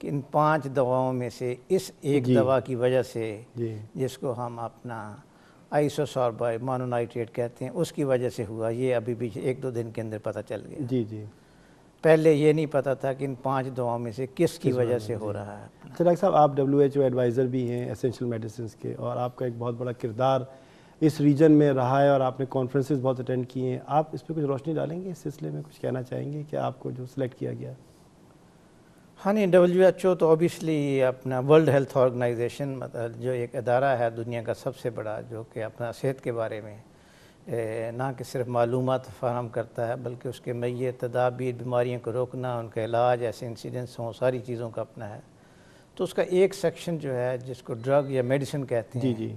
کہ ان 5 دواؤں میں سے اس ایک دوا کی وجہ سے جس کو ہم اپنا آئسوساربائ مونونائٹریٹ کہتے ہیں اس کی وجہ سے ہوا، یہ ابھی بھی 1-2 دن کے اندر پتہ چل گیا۔ جی جی، پہلے یہ نہیں پتہ تھا کہ ان 5 دواؤں میں سے کس کی وجہ سے ہو رہا ہے۔ اچھا ڈاکٹر صاحب، آپ WHO ایڈوائزر بھی ہیں اسینشل میڈیسنس کے، اور آپ کا ایک بہت بڑا کردار اس ریجن میں رہا ہے اور آپ نے کانفرنسز بہت اٹینڈ کیے ہیں، آپ اس پہ کچھ روشنی ڈالیں گے؟ اس سلسلے میں کچھ کہنا چاہیں گے کہ آپ کو جو سلیکٹ کیا گیا؟ ہاں نہیں، WHO تو اوبیسلی اپنا ورلڈ ہیلتھ آرگنائزیشن مطلب جو ایک ادارہ ہے دنیا کا سب سے بڑا، جو کہ اپنا صحت کے بارے میں نہ کہ صرف معلومات فراہم کرتا ہے بلکہ اس کے میت، تدابیر، بیماریوں کو روکنا، ان کا علاج، ایسے انسیڈنٹس ہوں، ساری چیزوں کا اپنا ہے۔ تو اس کا ایک سیکشن جو ہے جس کو ڈرگ یا میڈیسن کہتے ہیں، جی،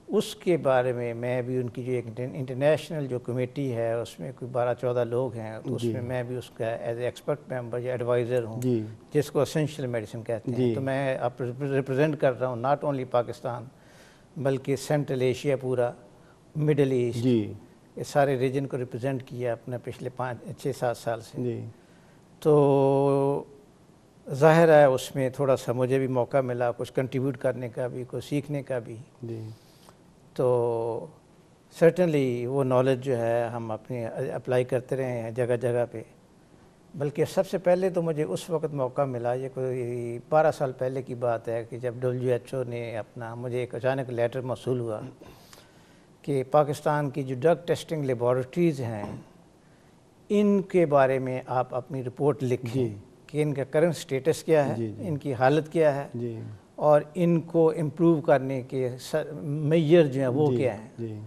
اس کے بارے میں میں بھی ان کی جو ایک انٹرنیشنل جو کمیٹی ہے اس میں کوئی 12-14 لوگ ہیں، تو اس میں بھی اس کا ایز اے ایکسپرٹ ممبر یا ایڈوائزر ہوں، جس کو اسینشیل میڈیسن کہتے ہیں۔ تو میں اب ریپرزینٹ کر رہا ہوں ناٹ اونلی پاکستان بلکہ سینٹرل ایشیا پورا، مڈل ایسٹ، یہ سارے ریجن کو ریپرزینٹ کیا اپنے پچھلے 5-6-7 سال سے۔ تو ظاہر ہے اس میں تھوڑا سا مجھے بھی موقع ملا کچھ کنٹریبیوٹ کرنے کا بھی، کچھ سیکھنے کا بھی۔ تو سرٹنلی وہ نالج جو ہے ہم اپنی اپلائی کرتے رہے ہیں جگہ جگہ پہ، بلکہ سب سے پہلے تو مجھے اس وقت موقع ملا، یہ کوئی 12 سال پہلے کی بات ہے، کہ جب WHO نے اپنا مجھے ایک اچانک لیٹر موصول ہوا کہ پاکستان کی جو ڈرگ ٹیسٹنگ لیبارٹریز ہیں ان کے بارے میں آپ اپنی رپورٹ لکھیں کہ ان کا کرنٹ سٹیٹس کیا ہے، ان کی حالت کیا ہے، اور ان کو امپروو کرنے کے میجر جو ہیں وہ کیا ہیں۔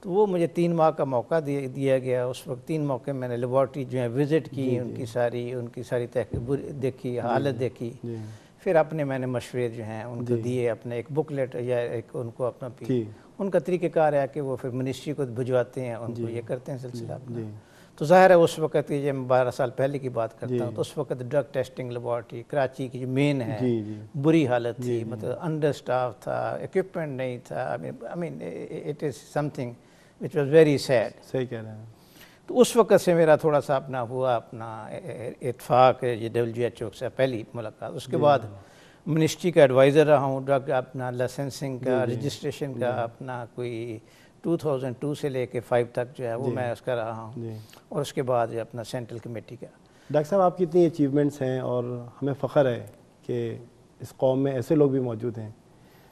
تو وہ مجھے 3 ماہ کا موقع دیا گیا۔ اس وقت 3 موقع میں نے لیبارٹری جو ہیں وزٹ کی، ان کی ساری تحقیق دیکھی، حالت دیکھی، پھر اپنے میں نے مشورے جو ہیں ان کو دیے، اپنے ایک بک لیٹ یا ایک ان کو اپنا ان کا طریقہ کار ہے کہ وہ پھر منسٹری کو بھجواتے ہیں، ان کو یہ کرتے ہیں سلسلہ اپنا۔ تو ظاہر ہے اس وقت یہ میں 12 سال پہلے کی بات کرتا ہوں، تو اس وقت ڈرگ ٹیسٹنگ لیبارٹری کراچی کی جو مین ہے بری حالت تھی، مطلب انڈر سٹاف تھا، ایکوپمنٹ نہیں تھا، I mean it is something which was very sad۔ صحیح کہہ رہے ہیں۔ تو اس وقت سے میرا تھوڑا سا اپنا ہوا اپنا اتفاق یہ WHO سے پہلی ملاقات۔ اس کے بعد منسٹری کا ایڈوائزر رہا ہوں، ڈرگ اپنا لائسنسنگ کا، رجسٹریشن کا، اپنا کوئی 2002 سے لے کے 5 تک جو ہے وہ میں اس کا رہا ہوں، اور اس کے بعد اپنا سینٹرل کمیٹی کا۔ ڈاکٹر صاحب، آپ کی اتنی اچیومنٹس ہیں اور ہمیں فخر ہے کہ اس قوم میں ایسے لوگ بھی موجود ہیں،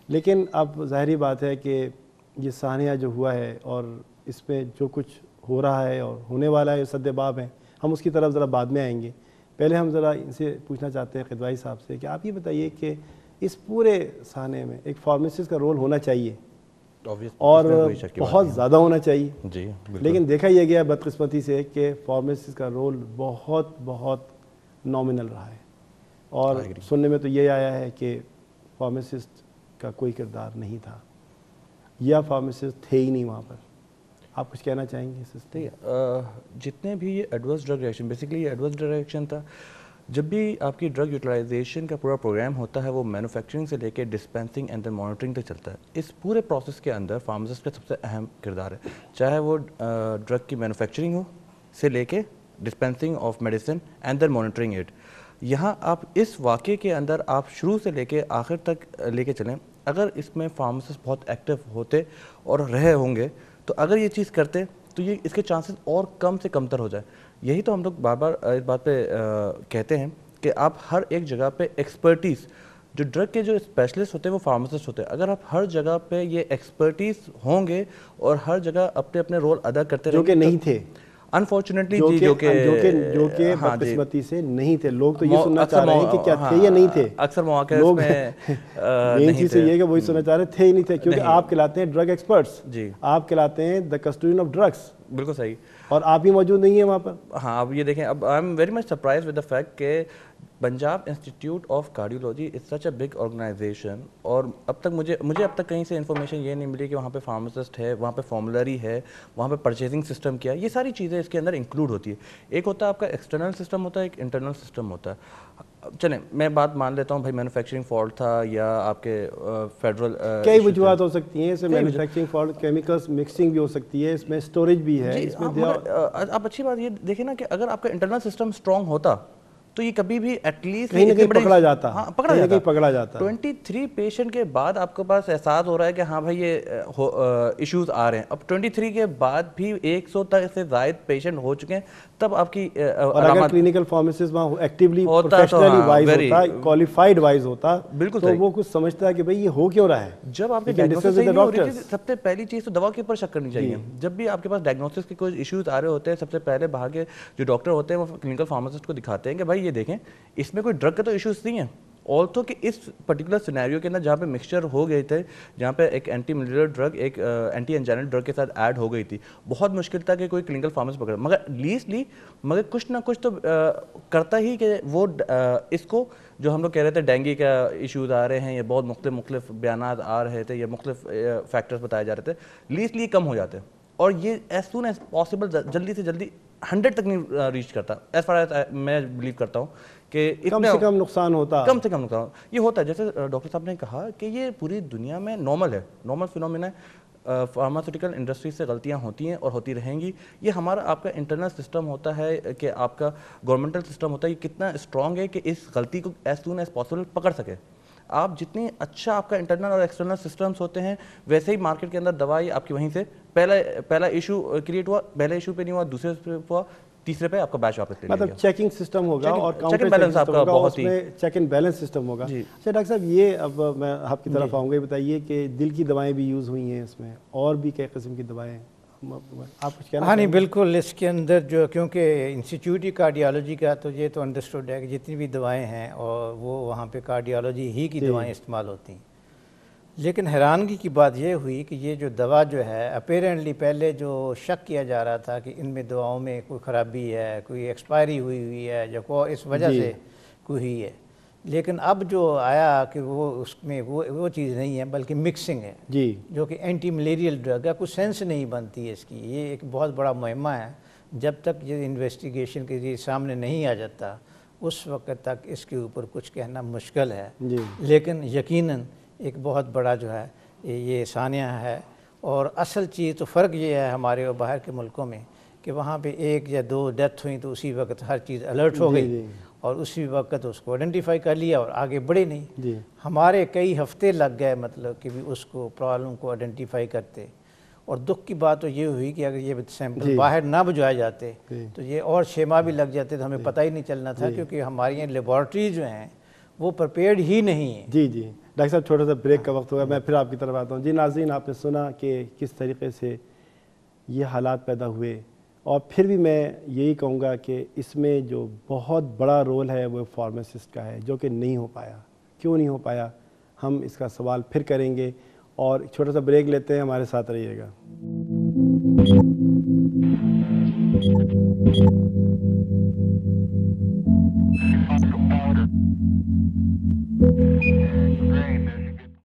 لیکن اب ظاہری بات ہے کہ یہ سانحہ جو ہوا ہے اور اس میں جو کچھ ہو رہا ہے اور ہونے والا ہے سد باب ہیں، ہم اس کی طرف ذرا بعد میں آئیں گے۔ پہلے ہم ذرا ان سے پوچھنا چاہتے ہیں قدوائی صاحب سے کہ آپ یہ بتائیے کہ اس پورے سانحے میں ایک فارماسسٹ کا رول ہونا چاہیے اور بہت زیادہ ہونا چاہیے، لیکن دیکھا یہ گیا بدقسمتی سے کہ فارماسسٹ کا رول بہت بہت نامنل رہا ہے، اور سننے میں تو یہ آیا ہے کہ فارماسسٹ کا کوئی کردار نہیں تھا یا فارماسسٹ تھے ہی نہیں وہاں پر۔ آپ کچھ کہنا چاہیں گے اس سے؟ جتنے بھی یہ ایڈورس ڈرگ ریئیکشن، بیسیکلی یہ ایڈورس ڈرگ ریئیکشن تھا، جب بھی آپ کی ڈرگ یوٹیلائزیشن کا پورا پروگرام ہوتا ہے وہ مینوفیکچرنگ سے لے کے ڈسپینسنگ اینڈ دین مانیٹرنگ تک چلتا ہے۔ اس پورے پروسیس کے اندر فارماسسٹ کا سب سے اہم کردار ہے، چاہے وہ ڈرگ کی مینوفیکچرنگ ہو سے لے کے dispensing of medicine and then monitoring it. یہاں آپ اس واقعے کے اندر آپ شروع سے لے کے آخر تک لے کے چلیں، اگر اس میں فارماسسٹ بہت ایکٹیو ہوتے اور رہے ہوں گے تو اگر یہ چیز کرتے تو یہ اس کے چانسز اور کم سے کم تر ہو جائے۔ یہی تو ہم لوگ بار بار اس بات پہ کہتے ہیں کہ آپ ہر ایک جگہ پہ ایکسپرٹیز، جو ڈرگ کے جو اسپیشلسٹ ہوتے ہیں وہ فارماسسٹ ہوتے ہیں، اگر آپ ہر جگہ پہ یہ ایکسپرٹیز ہوں گے اور ہر جگہ اپنے اپنے رول ادا کرتے رہیں گے، جو کہ نہیں تھے انفارچونیٹلی جو کہ بدقسمتی سے نہیں تھے۔ لوگ تو یہ سننا چاہ رہے ہیں کہ کیا تھے یا نہیں تھے، اکثر مواقع لوگ میں مین چیز یہ ہے کہ وہی سننا چاہ رہے تھے ہی نہیں تھے، کیونکہ آپ کہلاتے ہیں ڈرگ ایکسپرٹس، آپ کہلاتے ہیں دا کسٹوڈین آف ڈرگس۔ بالکل صحیح، اور آپ ہی موجود نہیں ہیں وہاں پر۔ ہاں اب یہ دیکھیں، اب I am very much surprise with the fact کہ Punjab Institute of Cardiology is such a big organisation, اور اب تک مجھے اب تک کہیں سے انفارمیشن یہ نہیں ملی کہ وہاں پہ فارماسسٹ ہے، وہاں پہ فارمولری ہے، وہاں پہ پرچیزنگ سسٹم کیا ہے، یہ ساری چیزیں اس کے اندر انکلوڈ ہوتی ہے۔ ایک ہوتا ہے آپ کا ایکسٹرنل سسٹم ہوتا ہے، ایک انٹرنل سسٹم ہوتا ہے۔ چلیں میں بات مان لیتا ہوں بھائی مینوفیکچرنگ فالٹ تھا یا آپ کے فیڈرل، کئی وجوہات ہو سکتی ہیں اس میں، مینوفیکچرنگ فالٹ، کیمیکلز مکسنگ بھی ہو سکتی ہے، اس میں اسٹوریج بھی ہے، اس میں آپ اچھی بات یہ دیکھیں نا کہ اگر آپ کا انٹرنل سسٹم اسٹرانگ ہوتا تو یہ کبھی بھی ایٹ لیسٹ کہیں نہ کہیں پکڑا جاتا، ہاں پکڑا جاتا 23 پیشنٹ کے بعد آپ کے پاس احساس ہو رہا ہے کہ ہاں بھائی یہ ایشوز آ رہے ہیں. اب 23 کے بعد بھی 100 تک سے زائد پیشنٹ ہو چکے ہیں, تب آپ کی اور اگر کلینکل فارماسسٹ وہاں ایکٹیولی پروفیشنلی وائز ہوتا, کوالیفائڈ وائز ہوتا, بالکل تو وہ کچھ سمجھتا ہے کہ بھئی یہ ہو کیوں رہا ہے. جب آپ کے ڈائگنوسس صحیح نہیں ہو رہی تھی, سب سے پہلی چیز تو دوا کے اوپر شک کرنی چاہیے. جب بھی آپ کے پاس ڈائگنوسس کے کوئی ایشوز آ رہے ہوتے ہیں, سب سے پہلے باہر کے جو ڈاکٹر ہوتے ہیں وہ کلینکل فارماسسٹ کو دکھاتے ہیں کہ بھائی یہ دیکھیں اس میں کوئی ڈرگ کا تو ایشوز نہیں ہے. آلسو کہ اس پرٹیکولر سینیریو کے اندر جہاں پہ مکسچر ہو گئے تھے, جہاں پہ ایک اینٹی ملیریا ڈرگ ایک اینٹی انجائنل ڈرگ کے ساتھ ایڈ ہو گئی تھی, بہت مشکل تھا کہ کوئی کلینکل فارماسسٹ پکڑے, مگر کچھ نہ کچھ تو کرتا ہی کہ وہ اس کو جو ہم لوگ کہہ رہے تھے ڈینگی کا ایشوز آ رہے ہیں, یا بہت مختلف بیانات آ رہے تھے, یا مختلف فیکٹرز بتائے جا رہے تھے, لیسٹلی کم ہو جاتے. اور یہ ایز سون ایز پاسبل جلدی سے جلدی 100 تک نہیں ریچ کرتا, ایز فار ایز میں بلیو کرتا ہوں کہ کم سے کم نقصان ہوتا, کم سے کم نقصان یہ ہوتا ہے. جیسے ڈاکٹر صاحب نے کہا کہ یہ پوری دنیا میں نارمل ہے, نارمل فینومینا ہے. فارماسیوٹیکل انڈسٹری سے غلطیاں ہوتی ہیں اور ہوتی رہیں گی. یہ ہمارا آپ کا انٹرنل سسٹم ہوتا ہے کہ آپ کا گورنمنٹل سسٹم ہوتا ہے, یہ کتنا اسٹرانگ ہے کہ اس غلطی کو ایز سون ایز پاسبل پکڑ سکے. آپ جتنی اچھا آپ کا انٹرنل اور ایکسٹرنل سسٹمز ہوتے ہیں, ویسے ہی مارکیٹ کے اندر دوائی آپ کی وہیں سے پہلا ایشو کریٹ ہوا, پہلے ایشو پہ نہیں ہوا, دوسرے پہ ہوا, تیسرے پہ آپ کا بیچ واپس لے لیا. مطلب چیکنگ سسٹم ہوگا اور چیک اینڈ بیلنس آپ کا بہت ہی چیک اینڈ بیلنس سسٹم ہوگا. اچھا ڈاکٹر صاحب, یہ اب میں آپ کی طرف آؤں گا, یہ بتائیے کہ دل کی دوائیں بھی یوز ہوئی ہیں اس میں, اور بھی کئی قسم کی دوائیں, آپ کچھ کہنا؟ ہاں نہیں بالکل, اس کے اندر جو کیونکہ انسٹیٹیوٹ کارڈیالوجی کا تو یہ تو انڈرسٹوڈ ہے کہ جتنی بھی دوائیں ہیں اور وہ وہاں پہ کارڈیالوجی ہی کی دوائیں استعمال ہوتی ہیں. لیکن حیرانگی کی بات یہ ہوئی کہ یہ جو دوا جو ہے اپیرنٹلی پہلے جو شک کیا جا رہا تھا کہ ان میں دواؤں میں کوئی خرابی ہے, کوئی ایکسپائری ہوئی ہے, یا کوئی اس وجہ سے کوئی ہوئی ہے, لیکن اب جو آیا کہ وہ اس میں وہ چیز نہیں ہے بلکہ مکسنگ ہے, جو کہ اینٹی ملیریل ڈرگ ہے. کوئی سینس نہیں بنتی ہے اس کی. یہ ایک بہت بڑا مہمہ ہے, جب تک یہ انویسٹیگیشن کے ذریعے سامنے نہیں آ جاتا اس وقت تک اس کے اوپر کچھ کہنا مشکل ہے. لیکن یقیناً ایک بہت بڑا جو ہے یہ سانیہ ہے. اور اصل چیز تو فرق یہ ہے ہمارے اور باہر کے ملکوں میں کہ وہاں پہ 1 یا 2 ڈیتھ ہوئیں تو اسی وقت ہر چیز الرٹ ہو گئی اور اسی وقت اس کو آئیڈینٹیفائی کر لیا اور آگے بڑھے نہیں. ہمارے کئی ہفتے لگ گئے مطلب کہ بھی اس کو پرابلم کو آئیڈینٹیفائی کرتے. اور دکھ کی بات تو یہ ہوئی کہ اگر یہ سیمپل باہر نہ بھجوائے جاتے تو یہ اور 6 ماہ بھی لگ جاتے تو ہمیں پتہ ہی نہیں چلنا تھا, کیونکہ ہماری یہ لیبارٹریز جو ہیں وہ پریپیئرڈ ہی نہیں ہیں. جی ڈاکٹر صاحب, چھوٹا سا بریک کا وقت ہوگا, میں پھر آپ کی طرف آتا ہوں. جی ناظرین, آپ نے سنا کہ کس طریقے سے یہ حالات پیدا ہوئے, اور پھر بھی میں یہی کہوں گا کہ اس میں جو بہت بڑا رول ہے وہ فارماسسٹ کا ہے, جو کہ نہیں ہو پایا. کیوں نہیں ہو پایا, ہم اس کا سوال پھر کریں گے, اور چھوٹا سا بریک لیتے ہیں, ہمارے ساتھ رہیے گا.